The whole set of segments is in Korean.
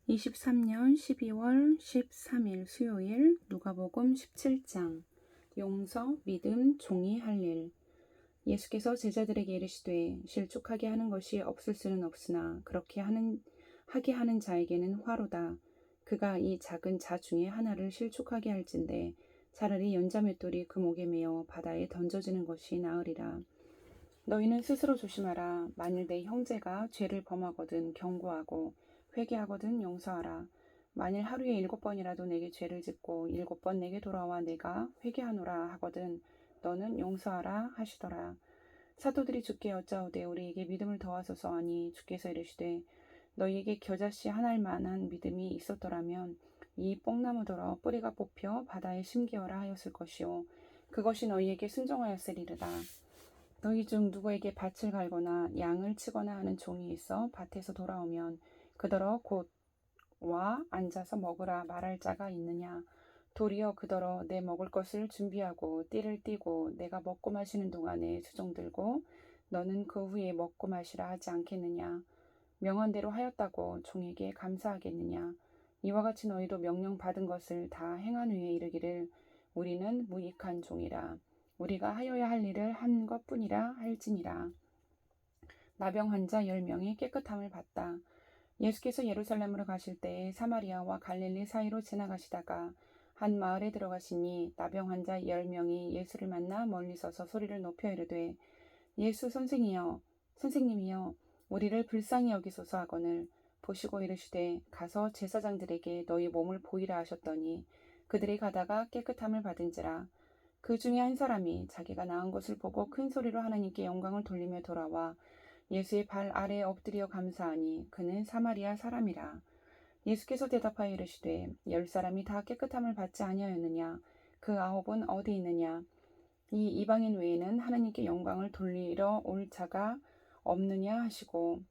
23년 12월 13일 수요일 누가복음 17장 용서, 믿음, 종이 할 일. 예수께서 제자들에게 이르시되 실족하게 하는 것이 없을 수는 없으나 그렇게 하게 하는 자에게는 화로다. 그가 이 작은 자 중에 하나를 실족하게 할진대 차라리 연자맷돌이 그 목에 매어 바다에 던져지는 것이 나으리라. 너희는 스스로 조심하라. 만일 내 형제가 죄를 범하거든 경고하고 회개하거든 용서하라. 만일 하루에 7번이라도 내게 죄를 짓고 7번 내게 돌아와 내가 회개하노라 하거든 너는 용서하라 하시더라. 사도들이 주께 여짜오되 우리에게 믿음을 더하소서 하니 주께서 이르시되 너희에게 겨자씨 하나일 만한 믿음이 있었더라면 이 뽕나무더러 뿌리가 뽑혀 바다에 심기어라 하였을 것이요 그것이 너희에게 순종하였으리로다. 너희 중 누구에게 밭을 갈거나 양을 치거나 하는 종이 있어 밭에서 돌아오면 그더러 곧 와 앉아서 먹으라 말할 자가 있느냐. 도리어 그더러 내 먹을 것을 준비하고 띠를 띠고 내가 먹고 마시는 동안에 수종 들고 너는 그 후에 먹고 마시라 하지 않겠느냐. 명한대로 하였다고 종에게 감사하겠느냐. 이와 같이 너희도 명령 받은 것을 다 행한 후에 이르기를 우리는 무익한 종이라. 우리가 하여야 할 일을 한 것뿐이라 할지니라. 나병 환자 10명이 깨끗함을 받다. 예수께서 예루살렘으로 가실 때에 사마리아와 갈릴리 사이로 지나가시다가 한 마을에 들어가시니 나병 환자 10명이 예수를 만나 멀리 서서 소리를 높여 이르되 예수 선생님이여 우리를 불쌍히 여기소서 하거늘 보시고 이르시되 가서 제사장들에게 너희 몸을 보이라 하셨더니 그들이 가다가 깨끗함을 받은지라. 그 중에 한 사람이 자기가 나은 것을 보고 큰 소리로 하나님께 영광을 돌리며 돌아와 예수의 발 아래에 엎드려 감사하니 그는 사마리아 사람이라. 예수께서 대답하여 이르시되 10사람이 다 깨끗함을 받지 아니하였느냐. 그 9은 어디 있느냐. 이 이방인 외에는 하나님께 영광을 돌리러 올 자가 없느냐 하시고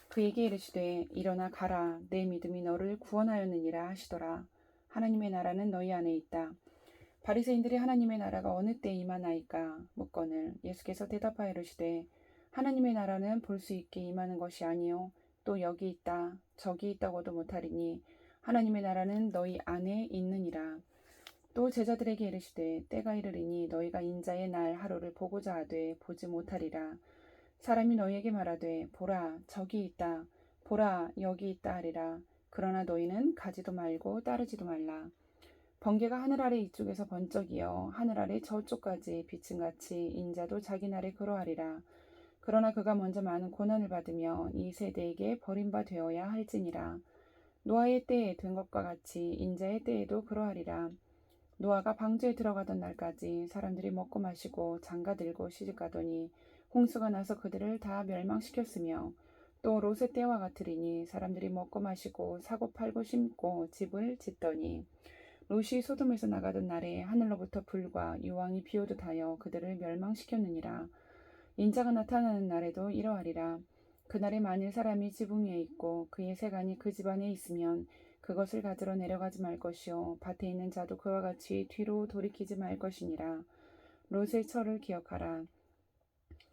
그에게 이르시되 일어나 가라. 내 믿음이 너를 구원하였느니라 하시더라. 하나님의 나라는 너희 안에 있다. 바리새인들이 하나님의 나라가 어느 때에 임하나이까 묻거늘 예수께서 대답하여 이르시되 하나님의 나라는 볼 수 있게 임하는 것이 아니요 또 여기 있다 저기 있다고도 못하리니 하나님의 나라는 너희 안에 있느니라. 또 제자들에게 이르시되 때가 이르리니 너희가 인자의 날 하루를 보고자 하되 보지 못하리라. 사람이 너희에게 말하되 보라 저기 있다 보라 여기 있다 하리라. 그러나 너희는 가지도 말고 따르지도 말라. 번개가 하늘 아래 이쪽에서 번쩍이어 하늘 아래 저쪽까지 비침같이 인자도 자기 날에 그러하리라. 그러나 그가 먼저 많은 고난을 받으며 이 세대에게 버림바 되어야 할지니라. 노아의 때에 된 것과 같이 인자의 때에도 그러하리라. 노아가 방주에 들어가던 날까지 사람들이 먹고 마시고 장가들고 시집가더니 홍수가 나서 그들을 다 멸망시켰으며 또 롯의 때와 같으리니 사람들이 먹고 마시고 사고 팔고 심고 집을 짓더니 롯이 소돔에서 나가던 날에 하늘로부터 불과 유황이 비오듯 하여 그들을 멸망시켰느니라. 인자가 나타나는 날에도 이러하리라. 그날에 만일 사람이 지붕 위에 있고 그의 세간이 그 집안에 있으면 그것을 가지러 내려가지 말 것이요 밭에 있는 자도 그와 같이 뒤로 돌이키지 말 것이니라. 롯의 철을 기억하라.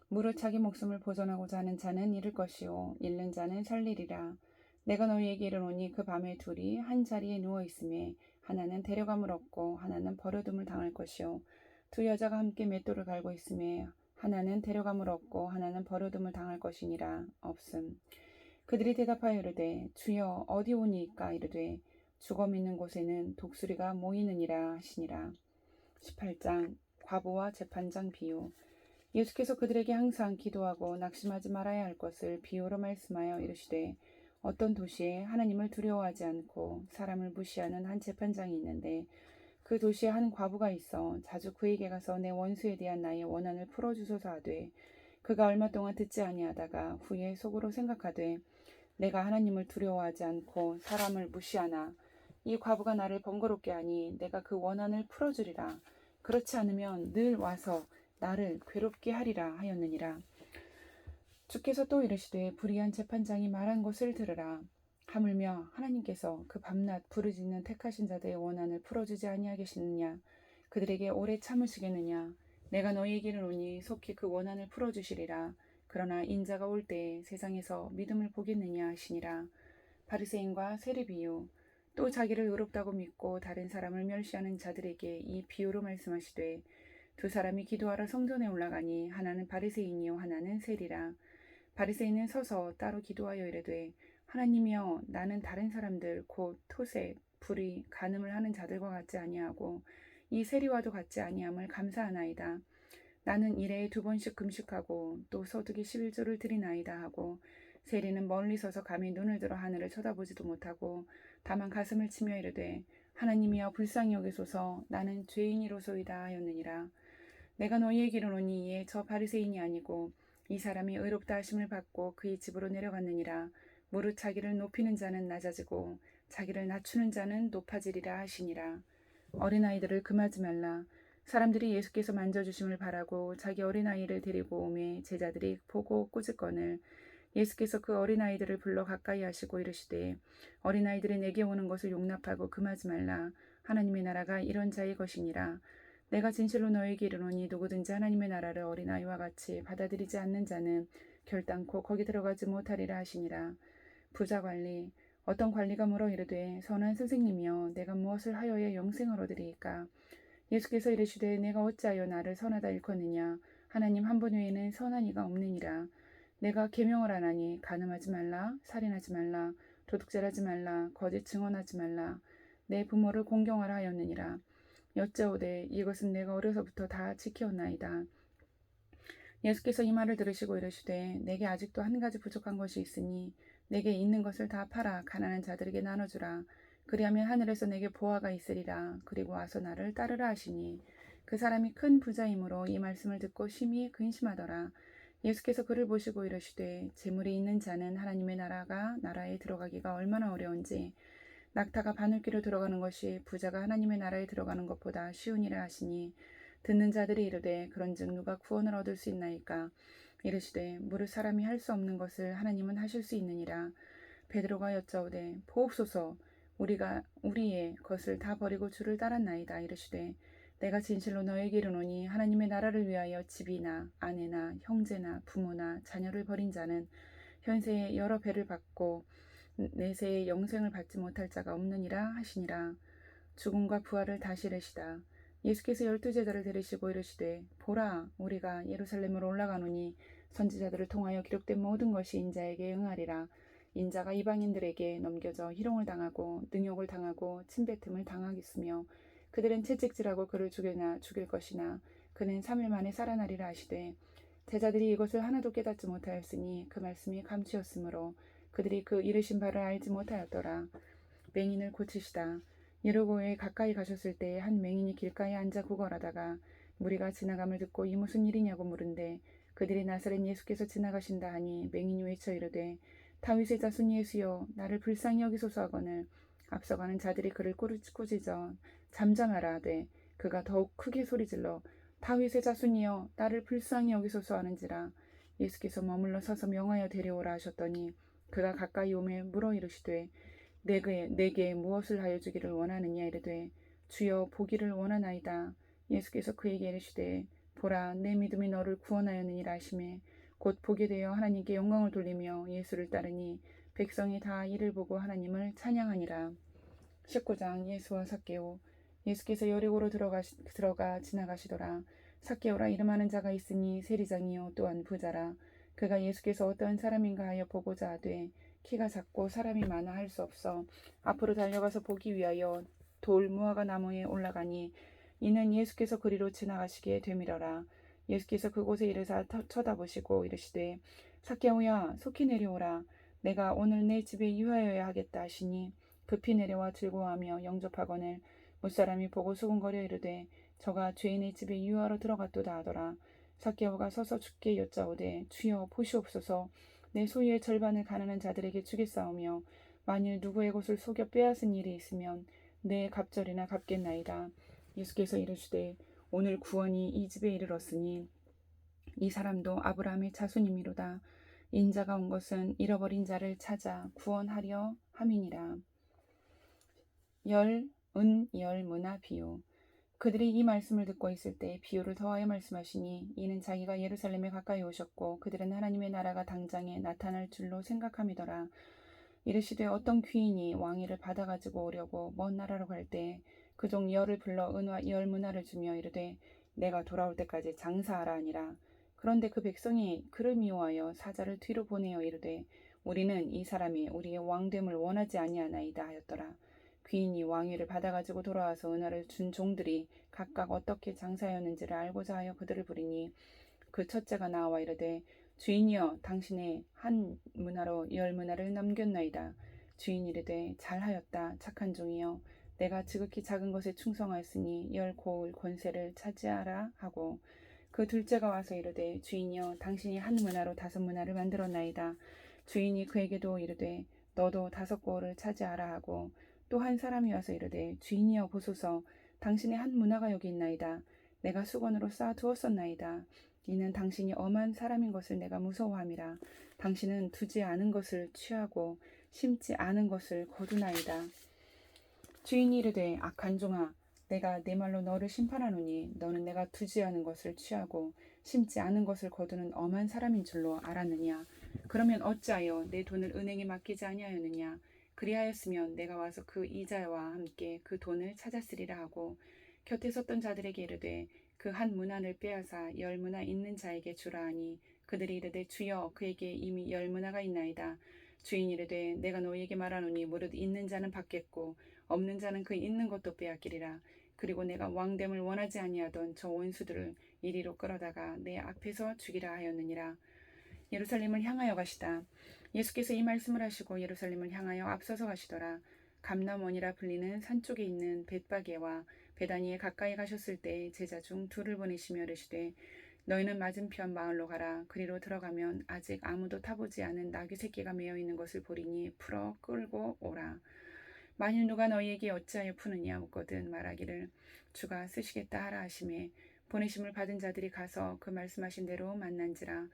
무릇 자기 목숨을 보존하고자 하는 자는 잃을 것이요 잃는 자는 살리리라. 내가 너희에게 이르노니 그 밤에 둘이 한 자리에 누워 있음에 하나는 데려감을 얻고 하나는 버려둠을 당할 것이요 두 여자가 함께 맷돌을 갈고 있음에 하나는 데려감을 얻고 하나는 버려둠을 당할 것이니라. 없음. 그들이 대답하여 이르되 주여 어디 오니이까. 이르되 죽어 있는 곳에는 독수리가 모이느니라 하시니라. 18장 과부와 재판장 비유. 예수께서 그들에게 항상 기도하고 낙심하지 말아야 할 것을 비유로 말씀하여 이르시되 어떤 도시에 하나님을 두려워하지 않고 사람을 무시하는 한 재판장이 있는데 그 도시에 한 과부가 있어 자주 그에게 가서 내 원수에 대한 나의 원한을 풀어주소서 하되 그가 얼마 동안 듣지 아니하다가 후에 속으로 생각하되 내가 하나님을 두려워하지 않고 사람을 무시하나 이 과부가 나를 번거롭게 하니 내가 그 원한을 풀어주리라. 그렇지 않으면 늘 와서 나를 괴롭게 하리라 하였느니라. 주께서 또 이르시되 불의한 재판장이 말한 것을 들으라. 하물며 하나님께서 그 밤낮 부르짖는 택하신 자들의 원한을 풀어주지 아니하겠느냐. 그들에게 오래 참으시겠느냐. 내가 너희에게 이르노니 속히 그 원한을 풀어주시리라. 그러나 인자가 올 때에 세상에서 믿음을 보겠느냐 하시니라. 바리새인과 세리 비유. 또 자기를 의롭다고 믿고 다른 사람을 멸시하는 자들에게 이 비유로 말씀하시되 두 사람이 기도하러 성전에 올라가니 하나는 바리새인이요 하나는 세리라. 바리새인은 서서 따로 기도하여 이르되 하나님이여 나는 다른 사람들 곧 토색, 불의, 간음을 하는 자들과 같지 아니하고 이 세리와도 같지 아니함을 감사하나이다. 나는 일해에 2번씩 금식하고 또 소득의 11조를 드리나이다 하고 세리는 멀리 서서 감히 눈을 들어 하늘을 쳐다보지도 못하고 다만 가슴을 치며 이르되 하나님이여 불쌍히 여기소서 나는 죄인이로소이다 하였느니라. 내가 너희에게 이르노니 이에 저 바리새인이 아니고 이 사람이 의롭다 하심을 받고 그의 집으로 내려갔느니라. 무릇 자기를 높이는 자는 낮아지고 자기를 낮추는 자는 높아지리라 하시니라. 어린아이들을 금하지 말라. 사람들이 예수께서 만져주심을 바라고 자기 어린아이를 데리고 오매 제자들이 보고 꾸짖거늘 예수께서 그 어린아이들을 불러 가까이 하시고 이르시되 어린아이들이 내게 오는 것을 용납하고 금하지 말라. 하나님의 나라가 이런 자의 것이니라. 내가 진실로 너에게 이르노니 누구든지 하나님의 나라를 어린아이와 같이 받아들이지 않는 자는 결단코 거기 들어가지 못하리라 하시니라. 부자 관리. 어떤 관리가 물어 이르되 선한 선생님이여 내가 무엇을 하여야 영생을 얻으리이까. 예수께서 이르시되 내가 어찌하여 나를 선하다 일컫느냐. 하나님 한 분 외에는 선한 이가 없느니라. 내가 계명을 하나니 간음하지 말라, 살인하지 말라, 도둑질하지 말라, 거짓 증언하지 말라, 내 부모를 공경하라 하였느니라. 여짜오되 이것은 내가 어려서부터 다 지켰나이다. 예수께서 이 말을 들으시고 이르시되 내게 아직도 한 가지 부족한 것이 있으니 내게 있는 것을 다 팔아 가난한 자들에게 나눠주라. 그리하면 하늘에서 내게 보화가 있으리라. 그리고 와서 나를 따르라 하시니 그 사람이 큰 부자이므로 이 말씀을 듣고 심히 근심하더라. 예수께서 그를 보시고 이르시되 재물이 있는 자는 하나님의 나라에 들어가기가 얼마나 어려운지 낙타가 바늘귀로 들어가는 것이 부자가 하나님의 나라에 들어가는 것보다 쉬우니라 하시니 듣는 자들이 이르되 그런즉 누가 구원을 얻을 수 있나이까. 이르시되 무릇 사람이 할 수 없는 것을 하나님은 하실 수 있느니라. 베드로가 여짜오되 보옵소서 우리가 우리의 것을 다 버리고 주를 따랐나이다. 이르시되 내가 진실로 너에게 이르노니 하나님의 나라를 위하여 집이나 아내나 형제나 부모나 자녀를 버린 자는 현세에 여러 배를 받고 내세에 영생을 받지 못할 자가 없느니라 하시니라. 죽음과 부활을 다시 이르시다. 예수께서 12제자를 데리시고 이르시되 보라 우리가 예루살렘으로 올라가노니 선지자들을 통하여 기록된 모든 것이 인자에게 응하리라. 인자가 이방인들에게 넘겨져 희롱을 당하고 능욕을 당하고 침뱉음을 당하겠으며 그들은 채찍질하고 그를 죽일 것이나 그는 3일 만에 살아나리라 하시되 제자들이 이것을 하나도 깨닫지 못하였으니 그 말씀이 감추었으므로 그들이 그 이르신 바를 알지 못하였더라. 맹인을 고치시다. 예루고에 가까이 가셨을 때에 한 맹인이 길가에 앉아 구걸하다가 무리가 지나감을 듣고 이 무슨 일이냐고 물은데 그들이 나사렛 예수께서 지나가신다 하니 맹인이 외쳐 이르되 다윗의 자손 예수여 나를 불쌍히 여기소서 하거늘 앞서가는 자들이 그를 꾸짖어 잠잠하라 하되 그가 더욱 크게 소리질러 다윗의 자손이여 나를 불쌍히 여기소서 하는지라. 예수께서 머물러 서서 명하여 데려오라 하셨더니 그가 가까이 오매 물어 이르시되 내게 무엇을 하여 주기를 원하느냐 이르되 주여 보기를 원하나이다. 예수께서 그에게 이르시되 보라 내 믿음이 너를 구원하였느니라 하시매 곧 보게 되어 하나님께 영광을 돌리며 예수를 따르니 백성이 다 이를 보고 하나님을 찬양하니라. 19장. 예수와 삭개오. 예수께서 여리고로 들어가 지나가시더라. 삭개오라 이름하는 자가 있으니 세리장이요 또한 부자라. 그가 예수께서 어떠한 사람인가 하여 보고자 하되 키가 작고 사람이 많아 할 수 없어 앞으로 달려가서 보기 위하여 돌 무화과 나무에 올라가니 이는 예수께서 그리로 지나가시기에 되밀어라. 예수께서 그곳에 이르사 쳐다보시고 이르시되 삭개오야 속히 내려오라. 내가 오늘 내 집에 유하여야 하겠다 하시니 급히 내려와 즐거워하며 영접하거늘 무사람이 보고 수군거려 이르되 저가 죄인의 집에 유하러 들어갔도다 하더라. 삭개오가 서서 주께 여짜오되 주여 보시옵소서 내 소유의 절반을 가난한 자들에게 주겠사오며 만일 누구의 것을 속여 빼앗은 일이 있으면 내 갑절이나 갚겠나이다. 예수께서 이르시되 오늘 구원이 이 집에 이르렀으니 이 사람도 아브라함의 자손이미로다. 인자가 온 것은 잃어버린 자를 찾아 구원하려 함이니라. 문화 비유. 그들이 이 말씀을 듣고 있을 때 비유를 더하여 말씀하시니 이는 자기가 예루살렘에 가까이 오셨고 그들은 하나님의 나라가 당장에 나타날 줄로 생각함이더라. 이르시되 어떤 귀인이 왕위를 받아가지고 오려고 먼 나라로 갈 때 그 종 열을 불러 은화 열 문화를 주며 이르되 내가 돌아올 때까지 장사하라 하니라. 그런데 그 백성이 그를 미워하여 사자를 뒤로 보내어 이르되 우리는 이 사람이 우리의 왕됨을 원하지 아니하나이다 하였더라. 귀인이 왕위를 받아가지고 돌아와서 은화를 준 종들이 각각 어떻게 장사하였는지를 알고자 하여 그들을 부리니 그 첫째가 나와 이르되 주인이여 당신의 한 문화로 열 문화를 남겼나이다. 주인이 이르되 잘하였다 착한 종이여 내가 지극히 작은 것에 충성하였으니 열 고을 권세를 차지하라 하고 그 둘째가 와서 이르되 주인이여 당신이 한 문화로 다섯 문화를 만들었나이다. 주인이 그에게도 이르되 너도 다섯 고을을 차지하라 하고 또 한 사람이 와서 이르되 주인이여 보소서 당신의 한 문화가 여기 있나이다. 내가 수건으로 쌓아 두었었나이다. 이는 당신이 엄한 사람인 것을 내가 무서워함이라. 당신은 두지 않은 것을 취하고 심지 않은 것을 거두나이다. 주인이 이르되 악한 종아 내가 내 말로 너를 심판하노니 너는 내가 두지 않은 것을 취하고 심지 않은 것을 거두는 엄한 사람인 줄로 알았느냐. 그러면 어찌하여 내 돈을 은행에 맡기지 아니하였느냐. 그리하였으면 내가 와서 그 이자와 함께 그 돈을 찾았으리라 하고 곁에 섰던 자들에게 이르되 그 한 문화를 빼앗아 열 문화 있는 자에게 주라 하니 그들이 이르되 주여 그에게 이미 열 문화가 있나이다. 주인이 이르되 내가 너희에게 말하노니 무릇 있는 자는 받겠고 없는 자는 그 있는 것도 빼앗기리라. 그리고 내가 왕됨을 원하지 아니하던 저 원수들을 이리로 끌어다가 내 앞에서 죽이라 하였느니라. 예루살렘을 향하여 가시다. 예수께서 이 말씀을 하시고 예루살렘을 향하여 앞서서 가시더라. 감람원이라 불리는 산 쪽에 있는 벳바게와 베다니에 가까이 가셨을 때 제자 중 둘을 보내시며 이르시되 너희는 맞은편 마을로 가라. 그리로 들어가면 아직 아무도 타보지 않은 나귀 새끼가 매어 있는 것을 보리니 풀어 끌고 오라. 만일 누가 너희에게 어찌하여 푸느냐 묻거든 말하기를 주가 쓰시겠다 하라 하시매 보내심을 받은 자들이 가서 그 말씀하신 대로 만난지라.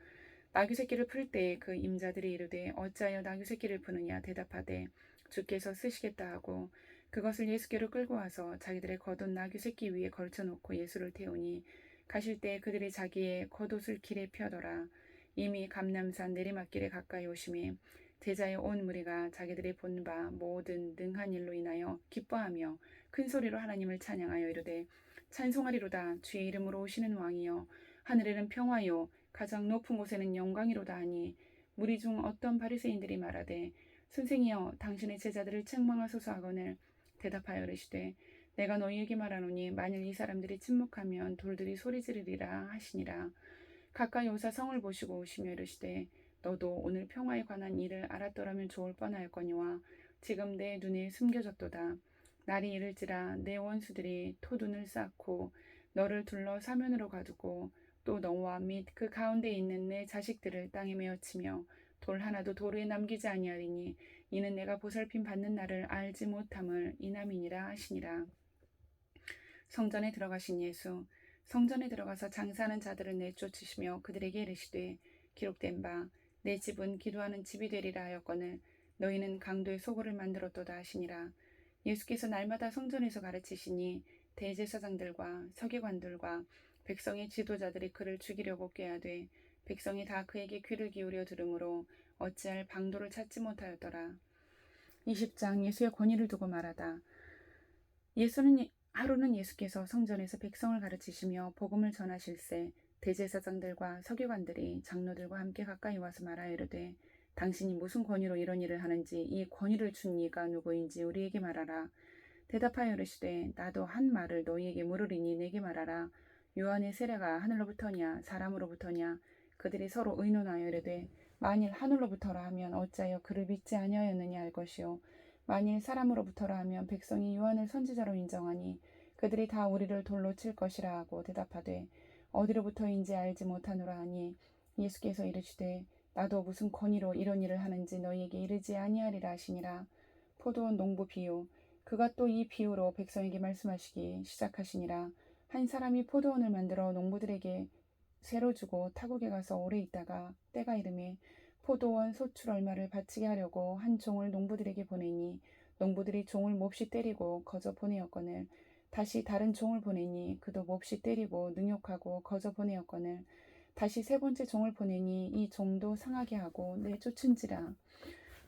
나귀 새끼를 풀 때 그 임자들이 이르되 어찌하여 나귀 새끼를 푸느냐 대답하되 주께서 쓰시겠다 하고 그것을 예수께로 끌고 와서 자기들의 겉옷 나귀 새끼 위에 걸쳐놓고 예수를 태우니 가실 때 그들이 자기의 겉옷을 길에 펴더라. 이미 감람산 내리막길에 가까이 오심에 제자의 온 무리가 자기들이 본 바 모든 능한 일로 인하여 기뻐하며 큰 소리로 하나님을 찬양하여 이르되 찬송하리로다. 주의 이름으로 오시는 왕이여 하늘에는 평화요 가장 높은 곳에는 영광이로다 하니 무리 중 어떤 바리새인들이 말하되 선생이여 당신의 제자들을 책망하소서 하거늘 대답하여 이르시되 내가 너희에게 말하노니 만일 이 사람들이 침묵하면 돌들이 소리 지르리라 하시니라. 가까이 오사 성을 보시고 오시며 이르시되 너도 오늘 평화에 관한 일을 알았더라면 좋을 뻔하였거니와 지금 내 눈에 숨겨졌도다. 날이 이를지라 내 원수들이 토둔을 쌓고 너를 둘러 사면으로 가두고 또 너와 및 그 가운데 있는 내 자식들을 땅에 메어치며 돌 하나도 돌 위에 남기지 아니하리니 이는 내가 보살핌 받는 날을 알지 못함을 이남이니라 하시니라. 성전에 들어가신 예수. 성전에 들어가서 장사하는 자들을 내쫓으시며 그들에게 이르시되 기록된 바 내 집은 기도하는 집이 되리라 하였거늘 너희는 강도의 소굴을 만들었도다 하시니라. 예수께서 날마다 성전에서 가르치시니 대제사장들과 서기관들과 백성의 지도자들이 그를 죽이려고 꾀하되 백성이 다 그에게 귀를 기울여 들으므로 어찌할 방도를 찾지 못하였더라. 20장 예수의 권위를 두고 말하다. 하루는 예수께서 성전에서 백성을 가르치시며 복음을 전하실세 대제사장들과 서기관들이 장로들과 함께 가까이 와서 말하여 이르되 당신이 무슨 권위로 이런 일을 하는지 이 권위를 준 이가 누구인지 우리에게 말하라. 대답하여 이르시되 나도 한 말을 너희에게 물으리니 내게 말하라. 요한의 세례가 하늘로부터냐 사람으로부터냐. 그들이 서로 의논하여 이르되 만일 하늘로부터라 하면 어찌하여 그를 믿지 아니하였느냐 할 것이요 만일 사람으로부터라 하면 백성이 요한을 선지자로 인정하니 그들이 다 우리를 돌로 칠 것이라 하고 대답하되 어디로부터인지 알지 못하노라 하니 예수께서 이르시되 나도 무슨 권위로 이런 일을 하는지 너희에게 이르지 아니하리라 하시니라. 포도원 농부 비유. 그가 또 이 비유로 백성에게 말씀하시기 시작하시니라. 한 사람이 포도원을 만들어 농부들에게 새로 주고 타국에 가서 오래 있다가 때가 이르매 포도원 소출 얼마를 바치게 하려고 한 종을 농부들에게 보내니 농부들이 종을 몹시 때리고 거저 보내었거늘 다시 다른 종을 보내니 그도 몹시 때리고 능욕하고 거저 보내었거늘 다시 세 번째 종을 보내니 이 종도 상하게 하고 내쫓은지라.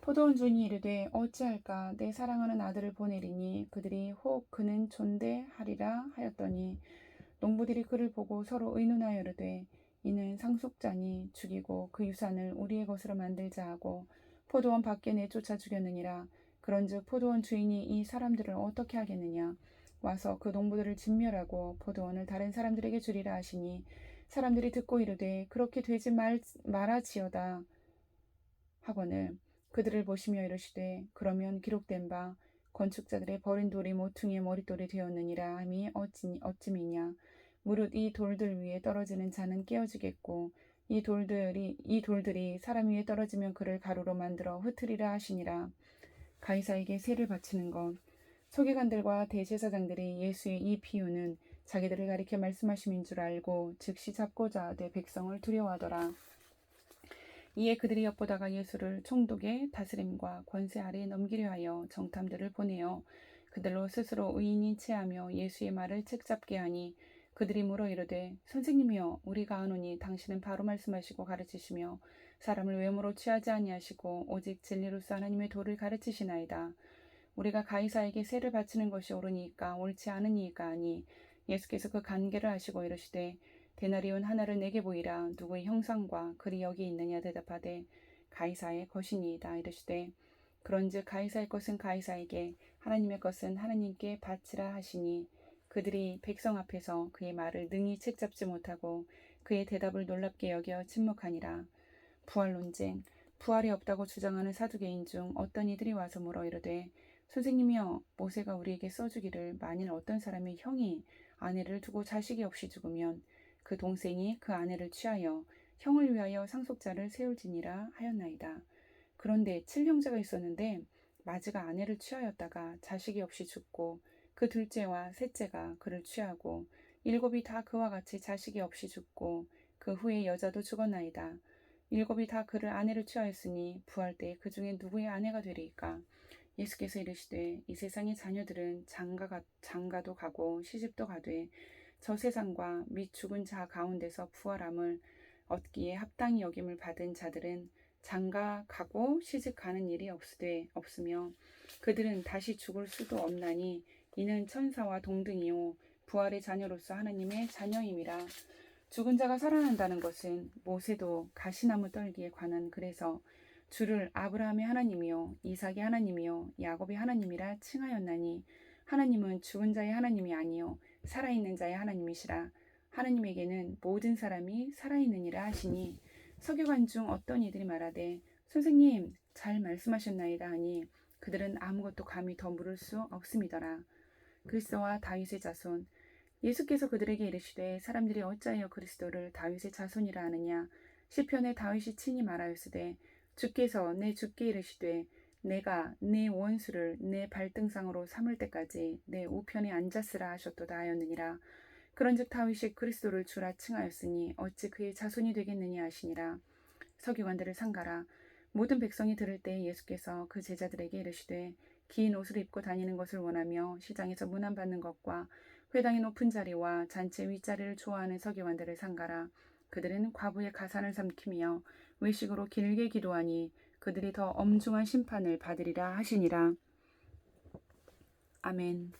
포도원 주인이 이르되 어찌할까 내 사랑하는 아들을 보내리니 그들이 혹 그는 존대하리라 하였더니 농부들이 그를 보고 서로 의논하여 이르되 이는 상속자니 죽이고 그 유산을 우리의 것으로 만들자 하고 포도원 밖에 내쫓아 죽였느니라. 그런즉 포도원 주인이 이 사람들을 어떻게 하겠느냐. 와서 그 농부들을 진멸하고 포도원을 다른 사람들에게 주리라 하시니 사람들이 듣고 이르되 그렇게 되지 말아지어다 하거늘 그들을 보시며 이르시되 그러면 기록된 바 건축자들의 버린 돌이 모퉁이의 머릿돌이 되었느니라 함이 어찌미냐. 무릇 이 돌들 위에 떨어지는 자는 깨어지겠고 이 돌들이 사람 위에 떨어지면 그를 가루로 만들어 흩으리라 하시니라. 가이사에게 세를 바치는 것. 서기관들과 대제사장들이 예수의 이 비유는 자기들을 가리켜 말씀하심인 줄 알고 즉시 잡고자 하되 백성을 두려워하더라. 이에 그들이 엿보다가 예수를 총독의 다스림과 권세 아래에 넘기려 하여 정탐들을 보내어 그들로 스스로 의인이 체하며 예수의 말을 책잡게 하니 그들이 물어 이르되 선생님이여 우리가 아노니 당신은 바로 말씀하시고 가르치시며 사람을 외모로 취하지 아니하시고 오직 진리로서 하나님의 도를 가르치시나이다. 우리가 가이사에게 세를 바치는 것이 옳으니까 옳지 않으니까 하니 예수께서 그 간계를 하시고 이르시되 데나리온 하나를 내게 보이라. 누구의 형상과 글이 여기 있느냐 대답하되 가이사의 것이니이다 이르시되 그런즉 가이사의 것은 가이사에게 하나님의 것은 하나님께 바치라 하시니 그들이 백성 앞에서 그의 말을 능히 책잡지 못하고 그의 대답을 놀랍게 여겨 침묵하니라. 부활 논쟁. 부활이 없다고 주장하는 사두개인 중 어떤 이들이 와서 물어 이르되 선생님이여 모세가 우리에게 써주기를 만일 어떤 사람의 형이 아내를 두고 자식이 없이 죽으면 그 동생이 그 아내를 취하여 형을 위하여 상속자를 세울지니라 하였나이다. 그런데 7형제가 있었는데 마지가 아내를 취하였다가 자식이 없이 죽고 그 둘째와 셋째가 그를 취하고 7이 다 그와 같이 자식이 없이 죽고 그 후에 여자도 죽었나이다. 7이 다 그를 아내를 취하였으니 부활 때 그 중에 누구의 아내가 되리이까. 예수께서 이르시되 이 세상의 자녀들은 장가도 가고 시집도 가되 저 세상과 및 죽은 자 가운데서 부활함을 얻기에 합당히 여김을 받은 자들은 장가 가고 시집 가는 일이 없으며 그들은 다시 죽을 수도 없나니 이는 천사와 동등이요 부활의 자녀로서 하나님의 자녀임이라. 죽은 자가 살아난다는 것은 모세도 가시나무 떨기에 관한 글에서 주를 아브라함의 하나님이요 이삭의 하나님이요 야곱의 하나님이라 칭하였나니 하나님은 죽은 자의 하나님이 아니요 살아있는 자의 하나님이시라. 하나님에게는 모든 사람이 살아있느니라 하시니 서기관 중 어떤 이들이 말하되 선생님 잘 말씀하셨나이다 하니 그들은 아무것도 감히 더 물을 수 없음이더라. 그리스도와 다윗의 자손. 예수께서 그들에게 이르시되 사람들이 어찌하여 그리스도를 다윗의 자손이라 하느냐. 시편에 다윗이 친히 말하였으되 주께서 내 주께 이르시되 내가 내 원수를 내 발등상으로 삼을 때까지 내 우편에 앉았으라 하셨도다 하였느니라. 그런즉 다윗이 그리스도를 주라 칭하였으니 어찌 그의 자손이 되겠느냐 하시니라. 서기관들을 상가라. 모든 백성이 들을 때 예수께서 그 제자들에게 이르시되 긴 옷을 입고 다니는 것을 원하며 시장에서 문안받는 것과 회당의 높은 자리와 잔치 윗자리를 좋아하는 서기관들을 상가라. 그들은 과부의 가산을 삼키며 외식으로 길게 기도하니 그들이 더 엄중한 심판을 받으리라 하시니라. 아멘.